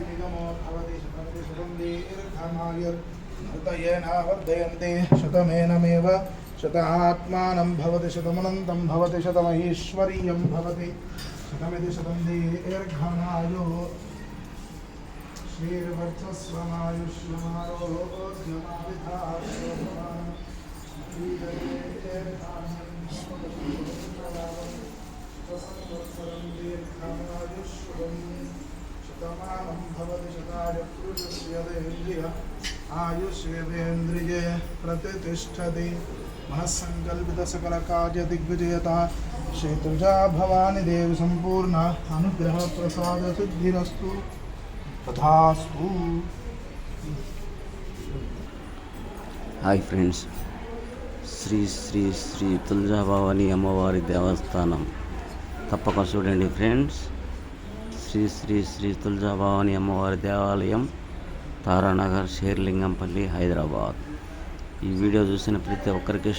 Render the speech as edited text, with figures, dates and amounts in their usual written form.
विनिगमो भवति शतमिति शतं दीर्घमायुर्भूतयेनावर्धयन्ति शतमेनमेव शतात्मानं भवति शतमनन्तं भवति शतमैश्वर्यं भवति शतमिति शतं दीर्घमायुः शतमानं भवति शताय पुरुषस्य आयुष्येन्द्रिये प्रतिष्ठति मनस्सङ्कल्पितसकलकार्यदिग्विजयता श्रीतुजा भवानी देवी संपूर्ण अनुग्रह प्रसाद सिद्धिरस्तु तथास्तु। హాయ్ ఫ్రెండ్స్, శ్రీ శ్రీ శ్రీ తులజా భవాని అమ్మవారి దేవస్థానం తప్పక చూడండి ఫ్రెండ్స్. శ్రీ శ్రీ శ్రీ తులజా భవాని అమ్మవారి దేవాలయం, తారానగర్, షేర్లింగంపల్లి, హైదరాబాద్. ఈ వీడియో చూసిన ప్రతి ఒక్కరికి